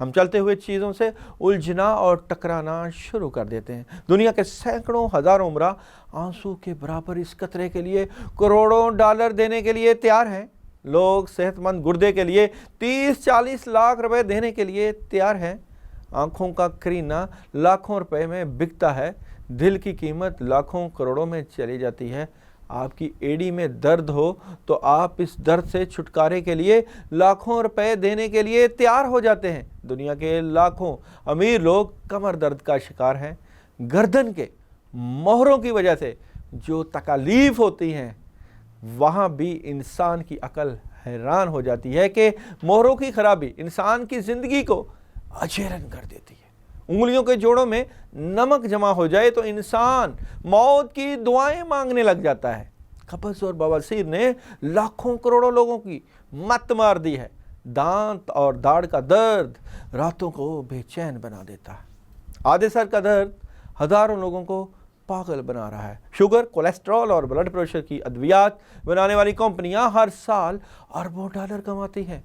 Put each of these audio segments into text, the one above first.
ہم چلتے ہوئے چیزوں سے الجھنا اور ٹکرانا شروع کر دیتے ہیں۔ دنیا کے سینکڑوں ہزاروں عمرہ آنسو کے برابر اس قطرے کے لیے کروڑوں ڈالر دینے کے لیے تیار ہیں۔ لوگ صحت مند گردے کے لیے 30-40 لاکھ روپے دینے کے لیے تیار ہیں۔ آنکھوں کا کرینہ لاکھوں روپے میں بکتا ہے، دل کی قیمت لاکھوں کروڑوں میں چلی جاتی ہے۔ آپ کی ایڑی میں درد ہو تو آپ اس درد سے چھٹکارے کے لیے لاکھوں روپے دینے کے لیے تیار ہو جاتے ہیں۔ دنیا کے لاکھوں امیر لوگ کمر درد کا شکار ہیں۔ گردن کے مہروں کی وجہ سے جو تکالیف ہوتی ہیں، وہاں بھی انسان کی عقل حیران ہو جاتی ہے کہ مہروں کی خرابی انسان کی زندگی کو اجیرن کر دیتی ہے۔ انگلیوں کے جوڑوں میں نمک جمع ہو جائے تو انسان موت کی دعائیں مانگنے لگ جاتا ہے۔ قبض اور بواسیر نے لاکھوں کروڑوں لوگوں کی مت مار دی ہے۔ دانت اور داڑھ کا درد راتوں کو بے چین بنا دیتا ہے۔ آدھے سر کا درد ہزاروں لوگوں کو پاگل بنا رہا ہے۔ شوگر، کولیسٹرول اور بلڈ پریشر کی ادویات بنانے والی کمپنیاں ہر سال اربوں ڈالر کماتی ہیں،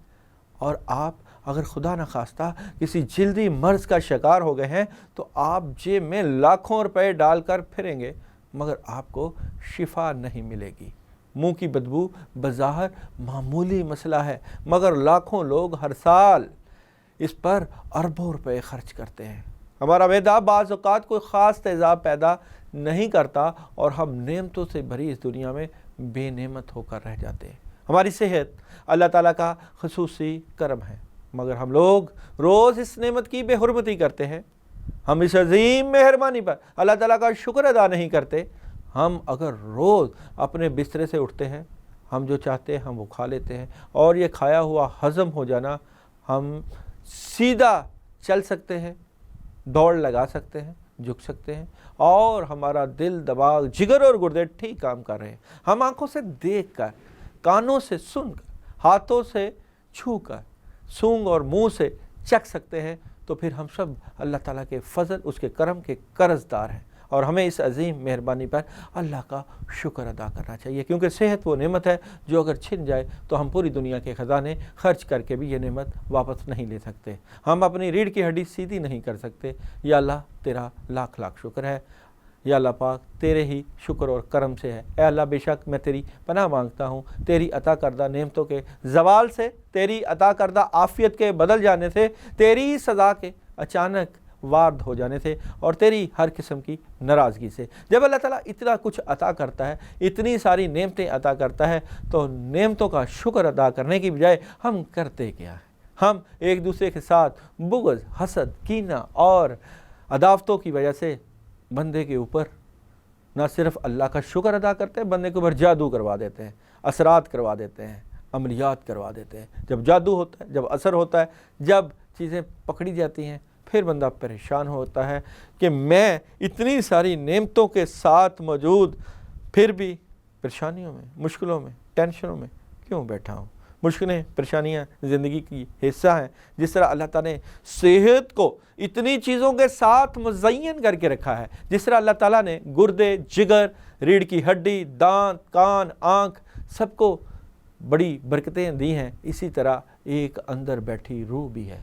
اور آپ اگر خدا نخواستہ کسی جلدی مرض کا شکار ہو گئے ہیں تو آپ جیب میں لاکھوں روپے ڈال کر پھریں گے، مگر آپ کو شفا نہیں ملے گی۔ منہ کی بدبو بظاہر معمولی مسئلہ ہے، مگر لاکھوں لوگ ہر سال اس پر اربوں روپے خرچ کرتے ہیں۔ ہمارا معدہ بعض اوقات کوئی خاص تیزاب پیدا نہیں کرتا اور ہم نعمتوں سے بھری اس دنیا میں بے نعمت ہو کر رہ جاتے ہیں۔ ہماری صحت اللہ تعالیٰ کا خصوصی کرم ہے، مگر ہم لوگ روز اس نعمت کی بے حرمتی کرتے ہیں۔ ہم اس عظیم مہربانی پر اللہ تعالیٰ کا شکر ادا نہیں کرتے۔ ہم اگر روز اپنے بسترے سے اٹھتے ہیں، ہم جو چاہتے ہیں ہم وہ کھا لیتے ہیں، اور یہ کھایا ہوا ہضم ہو جانا، ہم سیدھا چل سکتے ہیں، دوڑ لگا سکتے ہیں، جھک سکتے ہیں، اور ہمارا دل، دماغ، جگر اور گردے ٹھیک کام کر رہے ہیں۔ ہم آنکھوں سے دیکھ کر، کانوں سے سن کر، ہاتھوں سے چھو کر، سونگ اور منہ سے چکھ سکتے ہیں، تو پھر ہم سب اللہ تعالیٰ کے فضل، اس کے کرم کے قرض دار ہیں، اور ہمیں اس عظیم مہربانی پر اللہ کا شکر ادا کرنا چاہیے، کیونکہ صحت وہ نعمت ہے جو اگر چھن جائے تو ہم پوری دنیا کے خزانے خرچ کر کے بھی یہ نعمت واپس نہیں لے سکتے۔ ہم اپنی ریڑھ کی ہڈی سیدھی نہیں کر سکتے۔ یا اللہ تیرا لاکھ لاکھ شکر ہے، یا اللہ پاک تیرے ہی شکر اور کرم سے ہے۔ اے اللہ، بے شک میں تیری پناہ مانگتا ہوں، تیری عطا کردہ نعمتوں کے زوال سے، تیری عطا کردہ عافیت کے بدل جانے سے، تیری سزا کے اچانک وارد ہو جانے سے، اور تیری ہر قسم کی ناراضگی سے۔ جب اللہ تعالیٰ اتنا کچھ عطا کرتا ہے، اتنی ساری نعمتیں عطا کرتا ہے، تو نعمتوں کا شکر ادا کرنے کی بجائے ہم کرتے کیا ہے؟ ہم ایک دوسرے کے ساتھ بغض، حسد، کینہ اور عداوتوں کی وجہ سے بندے کے اوپر نہ صرف اللہ کا شکر ادا کرتے ہیں، بندے کے اوپر جادو کروا دیتے ہیں، اثرات کروا دیتے ہیں، عملیات کروا دیتے ہیں۔ جب جادو ہوتا ہے، جب اثر ہوتا ہے، جب چیزیں پکڑی جاتی ہیں، پھر بندہ پریشان ہوتا ہے کہ میں اتنی ساری نعمتوں کے ساتھ موجود پھر بھی پریشانیوں میں، مشکلوں میں، ٹینشنوں میں کیوں بیٹھا ہوں۔ مشکلیں، پریشانیاں زندگی کی حصہ ہیں۔ جس طرح اللہ تعالیٰ نے صحت کو اتنی چیزوں کے ساتھ مزین کر کے رکھا ہے، جس طرح اللہ تعالیٰ نے گردے، جگر، ریڑھ کی ہڈی، دانت، کان، آنکھ، سب کو بڑی برکتیں دی ہیں، اسی طرح ایک اندر بیٹھی روح بھی ہے۔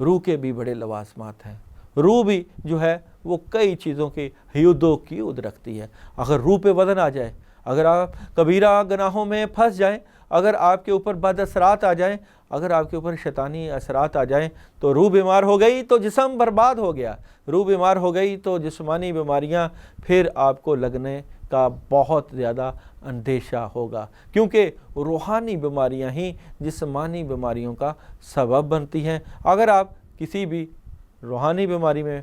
روح کے بھی بڑے لوازمات ہیں۔ روح بھی جو ہے وہ کئی چیزوں کی حیود و قیود رکھتی ہے۔ اگر روح پہ وزن آ جائے، اگر آپ کبیرہ گناہوں میں پھنس جائیں، اگر آپ کے اوپر بد اثرات آ جائیں، اگر آپ کے اوپر شیطانی اثرات آ جائیں، تو روح بیمار ہو گئی تو جسم برباد ہو گیا۔ روح بیمار ہو گئی تو جسمانی بیماریاں پھر آپ کو لگنے کا بہت زیادہ اندیشہ ہوگا، کیونکہ روحانی بیماریاں ہی جسمانی بیماریوں کا سبب بنتی ہیں۔ اگر آپ کسی بھی روحانی بیماری میں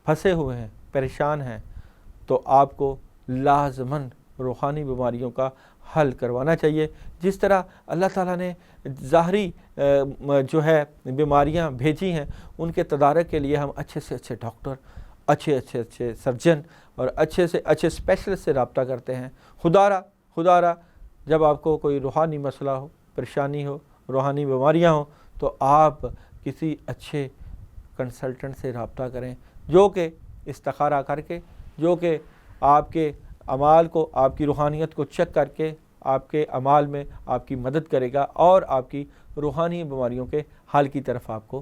پھنسے ہوئے ہیں، پریشان ہیں، تو آپ کو لازماً روحانی بیماریوں کا حل کروانا چاہیے۔ جس طرح اللہ تعالیٰ نے ظاہری جو ہے بیماریاں بھیجی ہیں، ان کے تدارک کے لیے ہم اچھے سے اچھے ڈاکٹر، اچھے سرجن اور اچھے سے اچھے اسپیشلسٹ سے رابطہ کرتے ہیں۔ خدا را جب آپ کو کوئی روحانی مسئلہ ہو، پریشانی ہو، روحانی بیماریاں ہوں، تو آپ کسی اچھے کنسلٹنٹ سے رابطہ کریں، جو کہ استخارہ کر کے، جو کہ آپ کے اعمال کو، آپ کی روحانیت کو چیک کر کے آپ کے اعمال میں آپ کی مدد کرے گا اور آپ کی روحانی بیماریوں کے حل کی طرف آپ کو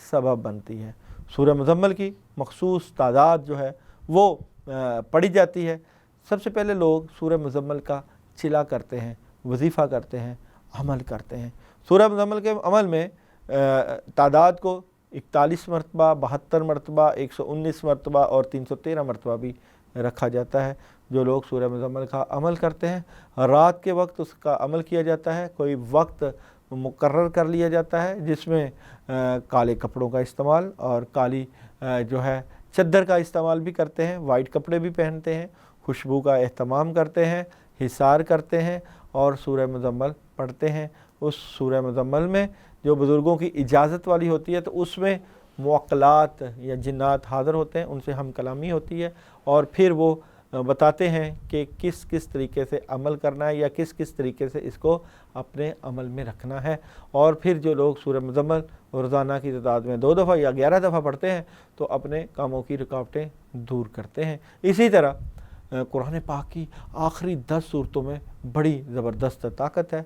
سبب بنتی ہے۔ سورہ مزمل کی مخصوص تعداد جو ہے وہ پڑھی جاتی ہے۔ سب سے پہلے لوگ سورہ مزمل کا چلا کرتے ہیں، وظیفہ کرتے ہیں، عمل کرتے ہیں۔ سورہ مزمل کے عمل میں تعداد کو 41 مرتبہ، 72 مرتبہ، 119 مرتبہ اور 313 مرتبہ بھی رکھا جاتا ہے۔ جو لوگ سورہ مزمل کا عمل کرتے ہیں، رات کے وقت اس کا عمل کیا جاتا ہے، کوئی وقت مقرر کر لیا جاتا ہے جس میں کالے کپڑوں کا استعمال اور کالی جو ہے چادر کا استعمال بھی کرتے ہیں، وائٹ کپڑے بھی پہنتے ہیں، خوشبو کا اہتمام کرتے ہیں، حصار کرتے ہیں اور سورہ مزمل پڑھتے ہیں۔ اس سورہ مزمل میں جو بزرگوں کی اجازت والی ہوتی ہے تو اس میں معقلات یا جنات حاضر ہوتے ہیں، ان سے ہم کلامی ہوتی ہے اور پھر وہ بتاتے ہیں کہ کس کس طریقے سے عمل کرنا ہے یا کس کس طریقے سے اس کو اپنے عمل میں رکھنا ہے۔ اور پھر جو لوگ سورہ مزمل روزانہ کی تعداد میں 2 دفعہ یا 11 دفعہ پڑھتے ہیں تو اپنے کاموں کی رکاوٹیں دور کرتے ہیں۔ اسی طرح قرآن پاک کی آخری 10 صورتوں میں بڑی زبردست طاقت ہے۔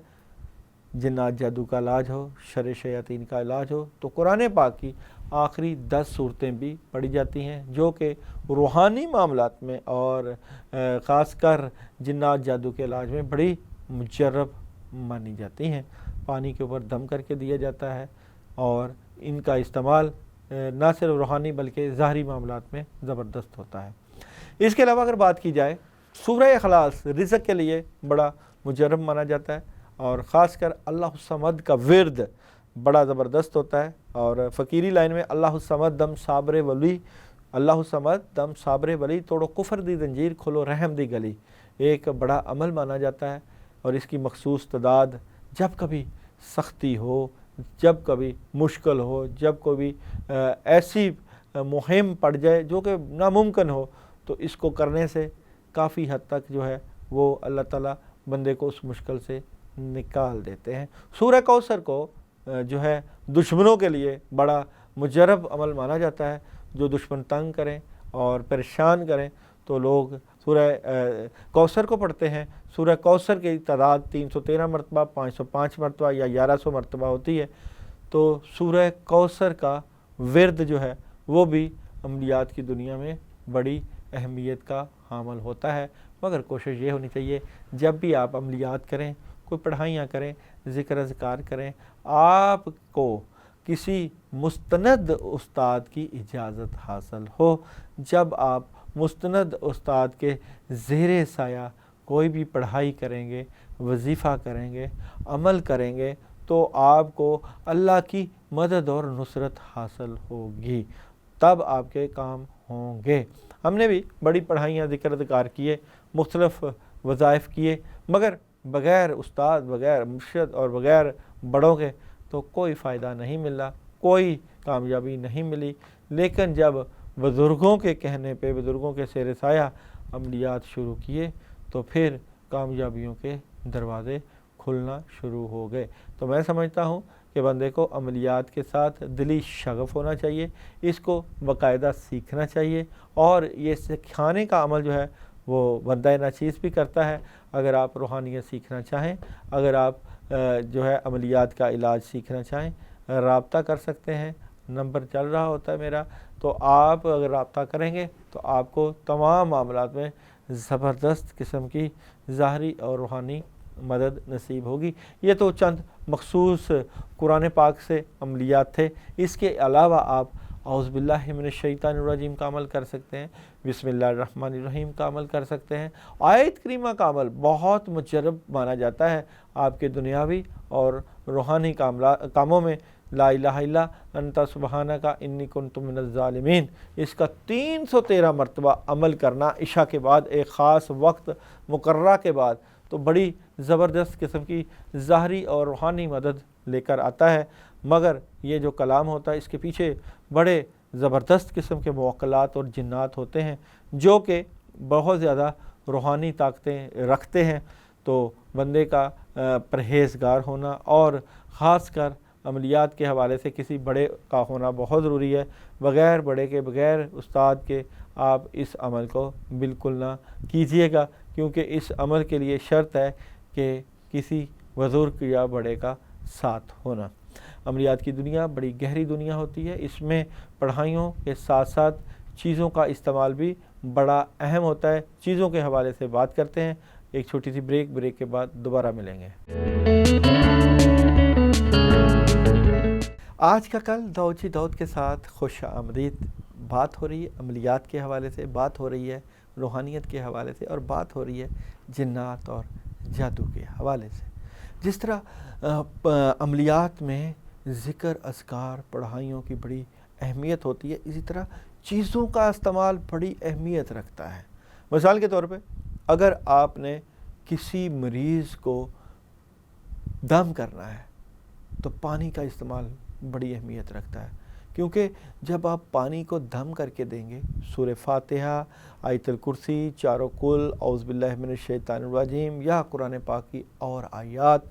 جنات جادو کا علاج ہو، شر شیاطین کا علاج ہو تو قرآن پاک کی آخری 10 صورتیں بھی پڑھی جاتی ہیں جو کہ روحانی معاملات میں اور خاص کر جنات جادو کے علاج میں بڑی مجرب مانی جاتی ہیں۔ پانی کے اوپر دم کر کے دیا جاتا ہے اور ان کا استعمال نہ صرف روحانی بلکہ ظاہری معاملات میں زبردست ہوتا ہے۔ اس کے علاوہ اگر بات کی جائے، سورہ اخلاص رزق کے لیے بڑا مجرب مانا جاتا ہے اور خاص کر اللہ الصمد کا ورد بڑا زبردست ہوتا ہے۔ اور فقیری لائن میں اللہ الصمد دم صابر ولی، اللہ الصمد دم صابر ولی، توڑو کفر دی زنجیر کھولو رحم دی گلی، ایک بڑا عمل مانا جاتا ہے۔ اور اس کی مخصوص تعداد جب کبھی سختی ہو، جب کبھی مشکل ہو، جب کبھی ایسی مہم پڑ جائے جو کہ ناممکن ہو تو اس کو کرنے سے کافی حد تک جو ہے وہ اللہ تعالیٰ بندے کو اس مشکل سے نکال دیتے ہیں۔ سورہ کوثر کو جو ہے دشمنوں کے لیے بڑا مجرب عمل مانا جاتا ہے۔ جو دشمن تنگ کریں اور پریشان کریں تو لوگ سورہ کوثر کو پڑھتے ہیں۔ سورہ کوثر کی تعداد 313 مرتبہ، 505 مرتبہ یا 1100 مرتبہ ہوتی ہے۔ تو سورہ کوثر کا ورد جو ہے وہ بھی عملیات کی دنیا میں بڑی اہمیت کا حامل ہوتا ہے۔ مگر کوشش یہ ہونی چاہیے جب بھی آپ عملیات کریں، کوئی پڑھائیاں کریں، ذکر اذکار کریں، آپ کو کسی مستند استاد کی اجازت حاصل ہو۔ جب آپ مستند استاد کے زیر سایہ کوئی بھی پڑھائی کریں گے، وظیفہ کریں گے، عمل کریں گے تو آپ کو اللہ کی مدد اور نصرت حاصل ہوگی، تب آپ کے کام ہوں گے۔ ہم نے بھی بڑی پڑھائیاں ذکر اذکار کیے، مختلف وظائف کیے، مگر بغیر استاد، بغیر مرشد اور بغیر بڑوں کے تو کوئی فائدہ نہیں ملا، کوئی کامیابی نہیں ملی۔ لیکن جب بزرگوں کے کہنے پہ، بزرگوں کے زیر سایہ عملیات شروع کیے تو پھر کامیابیوں کے دروازے کھلنا شروع ہو گئے۔ تو میں سمجھتا ہوں کہ بندے کو عملیات کے ساتھ دلی شغف ہونا چاہیے، اس کو باقاعدہ سیکھنا چاہیے اور یہ سکھانے کا عمل جو ہے وہ بندہ ناچیز بھی کرتا ہے۔ اگر آپ روحانیت سیکھنا چاہیں، اگر آپ جو ہے عملیات کا علاج سیکھنا چاہیں، رابطہ کر سکتے ہیں، نمبر چل رہا ہوتا ہے میرا، تو آپ اگر رابطہ کریں گے تو آپ کو تمام معاملات میں زبردست قسم کی ظاہری اور روحانی مدد نصیب ہوگی۔ یہ تو چند مخصوص قرآن پاک سے عملیات تھے۔ اس کے علاوہ آپ اعوذ باللہ من الشیطان الرجیم کا عمل کر سکتے ہیں، بسم اللہ الرحمن الرحیم کا عمل کر سکتے ہیں۔ آیت کریمہ کا عمل بہت مجرب مانا جاتا ہے آپ کے دنیاوی اور روحانی کاموں میں۔ لا الہ الا انت سبحانک انی کنت من الظالمین، اس کا 313 مرتبہ عمل کرنا عشاء کے بعد ایک خاص وقت مقررہ کے بعد تو بڑی زبردست قسم کی ظاہری اور روحانی مدد لے کر آتا ہے۔ مگر یہ جو کلام ہوتا ہے اس کے پیچھے بڑے زبردست قسم کے معقلات اور جنات ہوتے ہیں جو کہ بہت زیادہ روحانی طاقتیں رکھتے ہیں۔ تو بندے کا پرہیزگار ہونا اور خاص کر عملیات کے حوالے سے کسی بڑے کا ہونا بہت ضروری ہے۔ بغیر بڑے کے، بغیر استاد کے آپ اس عمل کو بالکل نہ کیجیے گا، کیونکہ اس عمل کے لیے شرط ہے کہ کسی بزرگ یا بڑے کا ساتھ ہونا۔ عملیات کی دنیا بڑی گہری دنیا ہوتی ہے، اس میں پڑھائیوں کے ساتھ ساتھ چیزوں کا استعمال بھی بڑا اہم ہوتا ہے۔ چیزوں کے حوالے سے بات کرتے ہیں، ایک چھوٹی سی بریک کے بعد دوبارہ ملیں گے۔ آج کا کل داؤد داؤد کے ساتھ خوش آمدید۔ بات ہو رہی ہے عملیات کے حوالے سے، بات ہو رہی ہے روحانیت کے حوالے سے، اور بات ہو رہی ہے جنات اور جادو کے حوالے سے۔ جس طرح عملیات میں ذکر اذکار پڑھائیوں کی بڑی اہمیت ہوتی ہے، اسی طرح چیزوں کا استعمال بڑی اہمیت رکھتا ہے۔ مثال کے طور پہ اگر آپ نے کسی مریض کو دم کرنا ہے تو پانی کا استعمال بڑی اہمیت رکھتا ہے، کیونکہ جب آپ پانی کو دم کر کے دیں گے، سورہ فاتحہ، آیت الکرسی، چاروں کل، اعوذ باللہ من الشیطان الرجیم، یا قرآن پاک کی اور آیات،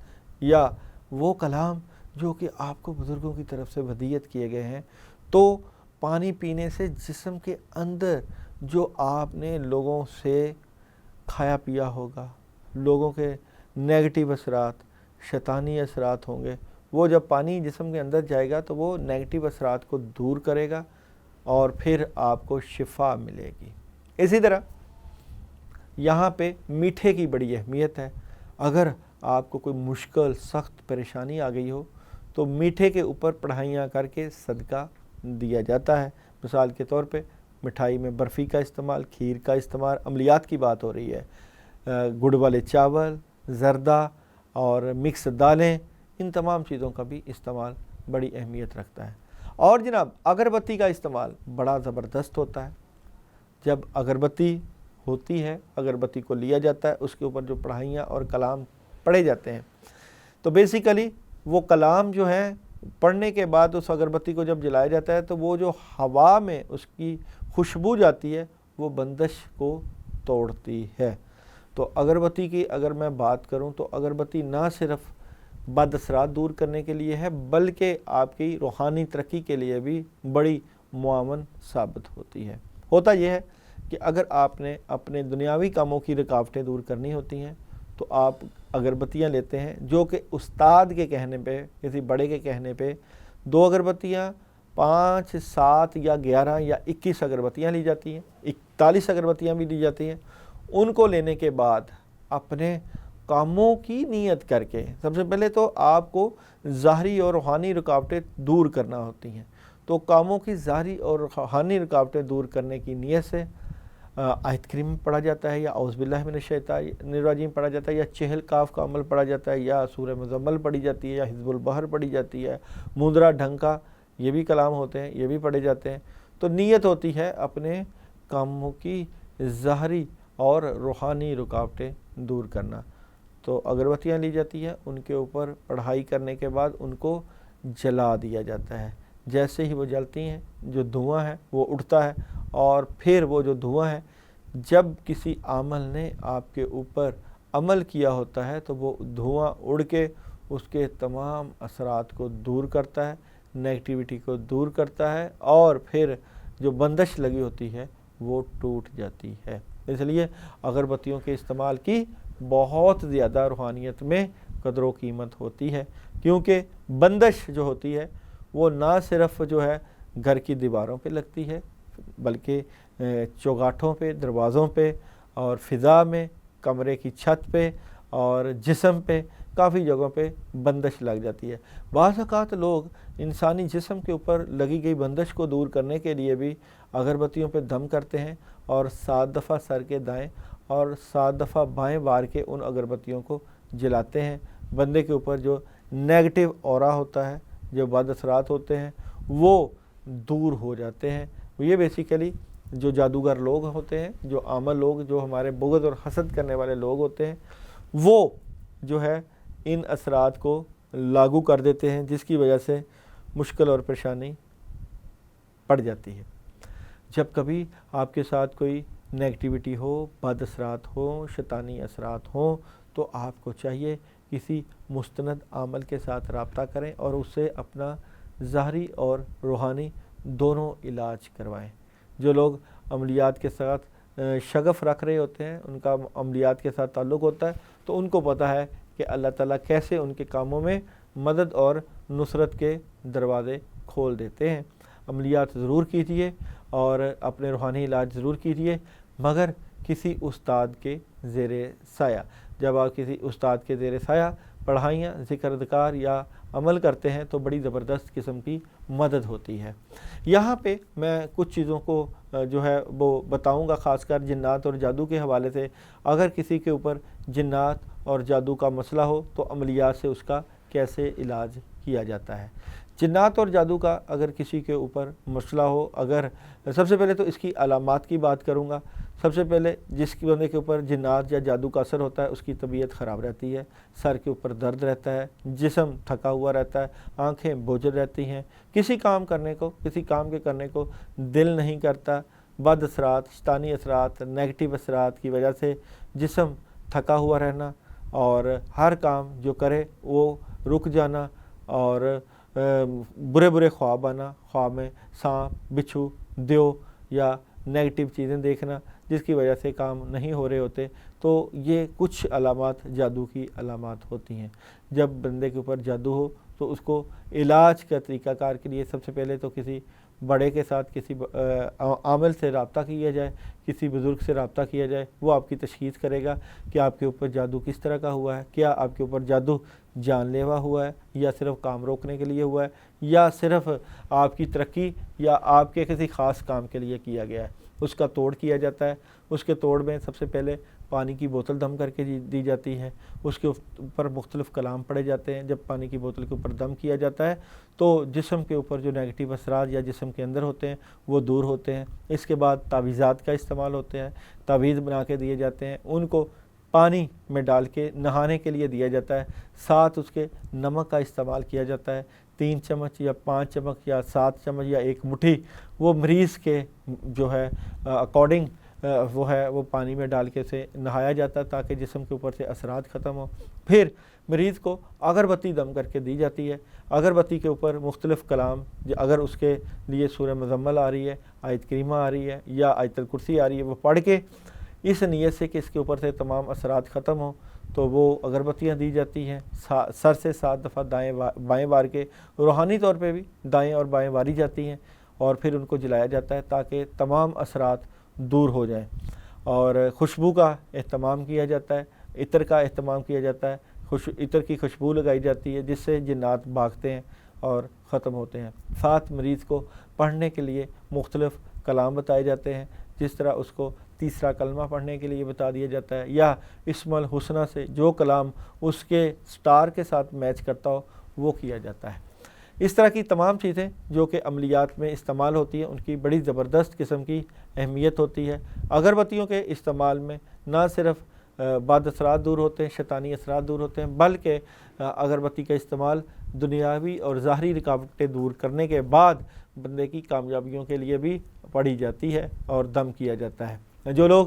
یا وہ کلام جو کہ آپ کو بزرگوں کی طرف سے ہدیت کیے گئے ہیں، تو پانی پینے سے جسم کے اندر جو آپ نے لوگوں سے کھایا پیا ہوگا، لوگوں کے نیگیٹو اثرات، شیطانی اثرات ہوں گے، وہ جب پانی جسم کے اندر جائے گا تو وہ نیگیٹو اثرات کو دور کرے گا اور پھر آپ کو شفا ملے گی۔ اسی طرح یہاں پہ میٹھے کی بڑی اہمیت ہے۔ اگر آپ کو کوئی مشکل سخت پریشانی آ گئی ہو تو میٹھے کے اوپر پڑھائیاں کر کے صدقہ دیا جاتا ہے۔ مثال کے طور پہ مٹھائی میں برفی کا استعمال، کھیر کا استعمال، عملیات کی بات ہو رہی ہے، گڑ والے چاول، زردہ اور مکس دالیں، ان تمام چیزوں کا بھی استعمال بڑی اہمیت رکھتا ہے۔ اور جناب اگربتی کا استعمال بڑا زبردست ہوتا ہے۔ جب اگربتی ہوتی ہے، اگربتی کو لیا جاتا ہے، اس کے اوپر جو پڑھائیاں اور کلام پڑھے جاتے ہیں، تو بیسیکلی وہ کلام جو ہے پڑھنے کے بعد اس اگربتی کو جب جلایا جاتا ہے تو وہ جو ہوا میں اس کی خوشبو جاتی ہے وہ بندش کو توڑتی ہے۔ تو اگربتی کی اگر میں بات کروں تو اگربتی نہ صرف بد اثرات دور کرنے کے لیے ہے بلکہ آپ کی روحانی ترقی کے لیے بھی بڑی معاون ثابت ہوتی ہے۔ ہوتا یہ ہے کہ اگر آپ نے اپنے دنیاوی کاموں کی رکاوٹیں دور کرنی ہوتی ہیں تو آپ اگربتیاں لیتے ہیں، جو کہ استاد کے کہنے پہ، کسی بڑے کے کہنے پہ 2 اگربتیاں، 5، 7 یا 11 یا 21 اگربتیاں لی جاتی ہیں، 41 اگربتیاں بھی لی جاتی ہیں۔ ان کو لینے کے بعد اپنے کاموں کی نیت کر کے، سب سے پہلے تو آپ کو ظاہری اور روحانی رکاوٹیں دور کرنا ہوتی ہیں، تو کاموں کی ظاہری اور روحانی رکاوٹیں دور کرنے کی نیت سے آیت کریم پڑھا جاتا ہے، یا اعوذ باللہ من الشیطان الرجیم پڑھا جاتا ہے، یا چہل کاف کا عمل پڑھا جاتا ہے، یا سورہ مزمل پڑھی جاتی ہے، یا حزب البحر پڑھی جاتی ہے، مندرا ڈھنکا، یہ بھی کلام ہوتے ہیں، یہ بھی پڑھے جاتے ہیں۔ تو نیت ہوتی ہے اپنے کاموں کی ظاہری اور روحانی رکاوٹیں دور کرنا۔ تو اگربتیاں لی جاتی ہیں، ان کے اوپر پڑھائی کرنے کے بعد ان کو جلا دیا جاتا ہے۔ جیسے ہی وہ جلتی ہیں جو دھواں ہے وہ اٹھتا ہے، اور پھر وہ جو دھواں ہے جب کسی عامل نے آپ کے اوپر عمل کیا ہوتا ہے تو وہ دھواں اڑ کے اس کے تمام اثرات کو دور کرتا ہے، نیگیٹیوٹی کو دور کرتا ہے، اور پھر جو بندش لگی ہوتی ہے وہ ٹوٹ جاتی ہے۔ اس لیے اگربتیوں کے استعمال کی بہت زیادہ روحانیت میں قدر و قیمت ہوتی ہے، کیونکہ بندش جو ہوتی ہے وہ نہ صرف جو ہے گھر کی دیواروں پہ لگتی ہے بلکہ چوگاٹھوں پہ، دروازوں پہ، اور فضا میں، کمرے کی چھت پہ اور جسم پہ، کافی جگہوں پہ بندش لگ جاتی ہے۔ بعض اوقات لوگ انسانی جسم کے اوپر لگی گئی بندش کو دور کرنے کے لیے بھی اگربتیوں پہ دم کرتے ہیں، اور 7 دفعہ سر کے دائیں اور 7 دفعہ بائیں وار کے ان اگربتیوں کو جلاتے ہیں۔ بندے کے اوپر جو نیگیٹو اورا ہوتا ہے، جو بد اثرات ہوتے ہیں، وہ دور ہو جاتے ہیں۔ یہ بیسیکلی جو جادوگر لوگ ہوتے ہیں، جو عامل لوگ، جو ہمارے بغض اور حسد کرنے والے لوگ ہوتے ہیں، وہ جو ہے ان اثرات کو لاگو کر دیتے ہیں، جس کی وجہ سے مشکل اور پریشانی پڑ جاتی ہے۔ جب کبھی آپ کے ساتھ کوئی نیگیٹیوٹی ہو، بد اثرات ہوں، شیطانی اثرات ہوں، تو آپ کو چاہیے کسی مستند عامل کے ساتھ رابطہ کریں اور اس سے اپنا ظاہری اور روحانی دونوں علاج کروائیں۔ جو لوگ عملیات کے ساتھ شغف رکھ رہے ہوتے ہیں، ان کا عملیات کے ساتھ تعلق ہوتا ہے، تو ان کو پتہ ہے کہ اللہ تعالیٰ کیسے ان کے کاموں میں مدد اور نصرت کے دروازے کھول دیتے ہیں۔ عملیات ضرور کیجیے اور اپنے روحانی علاج ضرور کیجیے، مگر کسی استاد کے زیر سایہ۔ جب آپ کسی استاد کے زیر سایہ پڑھائیاں، ذکر اذکار یا عمل کرتے ہیں تو بڑی زبردست قسم کی مدد ہوتی ہے۔ یہاں پہ میں کچھ چیزوں کو جو ہے وہ بتاؤں گا، خاص کر جنات اور جادو کے حوالے سے۔ اگر کسی کے اوپر جنات اور جادو کا مسئلہ ہو تو عملیات سے اس کا کیسے علاج کیا جاتا ہے۔ جنات اور جادو کا اگر کسی کے اوپر مسئلہ ہو، اگر سب سے پہلے تو اس کی علامات کی بات کروں گا۔ سب سے پہلے جس کی بندے کے اوپر جنات یا جادو کا اثر ہوتا ہے اس کی طبیعت خراب رہتی ہے، سر کے اوپر درد رہتا ہے، جسم تھکا ہوا رہتا ہے، آنکھیں بوجھل رہتی ہیں، کسی کام کے کرنے کو دل نہیں کرتا، بد اثرات، شیطانی اثرات، نیگیٹو اثرات کی وجہ سے جسم تھکا ہوا رہنا اور ہر کام جو کرے وہ رک جانا، اور برے برے خواب آنا، خواب میں سانپ، بچھو، دیو یا نیگیٹو چیزیں دیکھنا جس کی وجہ سے کام نہیں ہو رہے ہوتے، تو یہ کچھ علامات جادو کی علامات ہوتی ہیں۔ جب بندے کے اوپر جادو ہو تو اس کو علاج کا طریقہ کار کے لیے سب سے پہلے تو کسی بڑے کے ساتھ، کسی عامل سے رابطہ کیا جائے، کسی بزرگ سے رابطہ کیا جائے، وہ آپ کی تشخیص کرے گا کہ آپ کے اوپر جادو کس طرح کا ہوا ہے، کیا آپ کے اوپر جادو جان لیوا ہوا ہے یا صرف کام روکنے کے لیے ہوا ہے یا صرف آپ کی ترقی یا آپ کے کسی خاص کام کے لیے کیا گیا ہے۔ اس کا توڑ کیا جاتا ہے۔ اس کے توڑ میں سب سے پہلے پانی کی بوتل دم کر کے دی جاتی ہے، اس کے اوپر مختلف کلام پڑھے جاتے ہیں۔ جب پانی کی بوتل کے اوپر دم کیا جاتا ہے تو جسم کے اوپر جو نیگیٹو اثرات یا جسم کے اندر ہوتے ہیں وہ دور ہوتے ہیں۔ اس کے بعد تعویذات کا استعمال ہوتے ہیں، تعویذ بنا کے دیے جاتے ہیں، ان کو پانی میں ڈال کے نہانے کے لیے دیا جاتا ہے، ساتھ اس کے نمک کا استعمال کیا جاتا ہے، 3 چمچ یا 5 چمچ یا 7 چمچ یا 1 مٹھی، وہ مریض کے جو ہے اکارڈنگ وہ پانی میں ڈال کے اسے نہایا جاتا ہے تاکہ جسم کے اوپر سے اثرات ختم ہو۔ پھر مریض کو اگربتی دم کر کے دی جاتی ہے۔ اگربتی کے اوپر مختلف کلام، اگر اس کے لیے سورہ مزمل آ رہی ہے، آیت کریمہ آ رہی ہے یا آیت الکرسی آ رہی ہے، وہ پڑھ کے اس نیت سے کہ اس کے اوپر سے تمام اثرات ختم ہوں تو وہ اگربتیاں دی جاتی ہیں۔ سر سے 7 دفعہ دائیں بائیں وار کے، روحانی طور پہ بھی دائیں اور بائیں واری جاتی ہیں، اور پھر ان کو جلایا جاتا ہے تاکہ تمام اثرات دور ہو جائیں۔ اور خوشبو کا اہتمام کیا جاتا ہے، عطر کا اہتمام کیا جاتا ہے، عطر کی خوشبو لگائی جاتی ہے جس سے جنات بھاگتے ہیں اور ختم ہوتے ہیں۔ ساتھ مریض کو پڑھنے کے لیے مختلف کلام بتائے جاتے ہیں، جس طرح اس کو تیسرا کلمہ پڑھنے کے لیے بتا دیا جاتا ہے، یا اسم الحسنہ سے جو کلام اس کے سٹار کے ساتھ میچ کرتا ہو وہ کیا جاتا ہے۔ اس طرح کی تمام چیزیں جو کہ عملیات میں استعمال ہوتی ہیں ان کی بڑی زبردست قسم کی اہمیت ہوتی ہے۔ اگربتیوں کے استعمال میں نہ صرف بد اثرات دور ہوتے ہیں، شیطانی اثرات دور ہوتے ہیں، بلکہ اگربتی کا استعمال دنیاوی اور ظاہری رکاوٹیں دور کرنے کے بعد بندے کی کامیابیوں کے لیے بھی پڑھی جاتی ہے اور دم کیا جاتا ہے۔ جو لوگ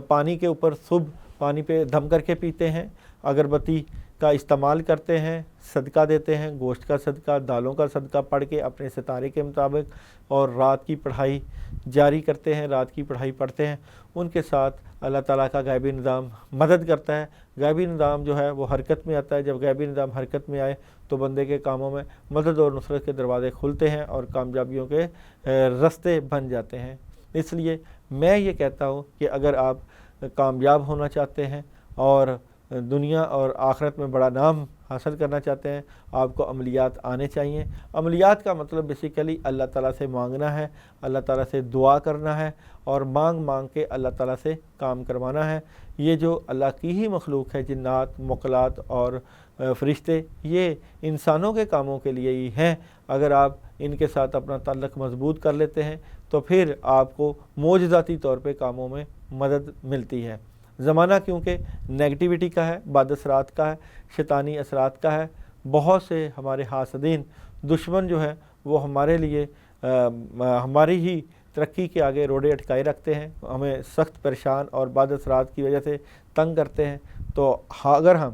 پانی کے اوپر صبح پانی پہ دم کر کے پیتے ہیں، اگربتی کا استعمال کرتے ہیں، صدقہ دیتے ہیں، گوشت کا صدقہ، دالوں کا صدقہ پڑھ کے اپنے ستارے کے مطابق، اور رات کی پڑھائی جاری کرتے ہیں، رات کی پڑھائی پڑھتے ہیں، ان کے ساتھ اللہ تعالیٰ کا غیبی نظام مدد کرتا ہے۔ غیبی نظام جو ہے وہ حرکت میں آتا ہے۔ جب غیبی نظام حرکت میں آئے تو بندے کے کاموں میں مدد اور نصرت کے دروازے کھلتے ہیں اور کامیابیوں کے رستے بن جاتے ہیں۔ اس لیے میں یہ کہتا ہوں کہ اگر آپ کامیاب ہونا چاہتے ہیں اور دنیا اور آخرت میں بڑا نام حاصل کرنا چاہتے ہیں، آپ کو عملیات آنے چاہیے۔ عملیات کا مطلب بیسیکلی اللہ تعالیٰ سے مانگنا ہے، اللہ تعالیٰ سے دعا کرنا ہے اور مانگ کے اللہ تعالیٰ سے کام کروانا ہے۔ یہ جو اللہ کی ہی مخلوق ہے، جنات، موکلات اور فرشتے، یہ انسانوں کے کاموں کے لیے ہی ہیں۔ اگر آپ ان کے ساتھ اپنا تعلق مضبوط کر لیتے ہیں تو پھر آپ کو معجزاتی طور پہ کاموں میں مدد ملتی ہے۔ زمانہ کیونکہ نیگیٹیوٹی کا ہے، بد اثرات کا ہے، شیطانی اثرات کا ہے، بہت سے ہمارے حاسدین دشمن جو ہے وہ ہمارے لیے ہماری ہی ترقی کے آگے روڑے اٹکائے رکھتے ہیں، ہمیں سخت پریشان اور بد اثرات کی وجہ سے تنگ کرتے ہیں۔ تو اگر ہم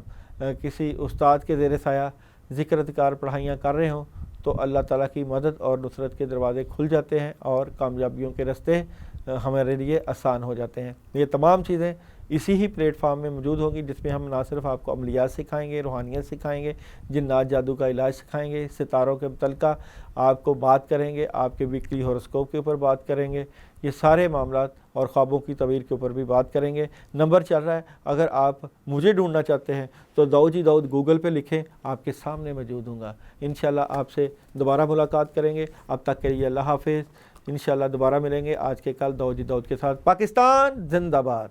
کسی استاد کے زیر سایہ ذکر اذکار پڑھائیاں کر رہے ہوں تو اللہ تعالیٰ کی مدد اور نصرت کے دروازے کھل جاتے ہیں اور کامیابیوں کے راستے ہمارے لیے آسان ہو جاتے ہیں۔ یہ تمام چیزیں اسی ہی پلیٹ فارم میں موجود ہوگی، جس میں ہم نہ صرف آپ کو عملیات سکھائیں گے، روحانیت سکھائیں گے، جنات جادو کا علاج سکھائیں گے، ستاروں کے متعلقہ آپ کو بات کریں گے، آپ کے ویکلی ہوراسکوپ کے اوپر بات کریں گے، یہ سارے معاملات اور خوابوں کی تعبیر کے اوپر بھی بات کریں گے۔ نمبر چل رہا ہے، اگر آپ مجھے ڈھونڈنا چاہتے ہیں تو داؤد جی داؤد گوگل پہ لکھیں، آپ کے سامنے موجود ہوں گا۔ انشاءاللہ آپ سے دوبارہ ملاقات کریں گے، اب تک کے لیے اللہ حافظ۔ انشاءاللہ دوبارہ ملیں گے آج کے کل داؤد جی داؤد کے ساتھ۔ پاکستان زندہ باد۔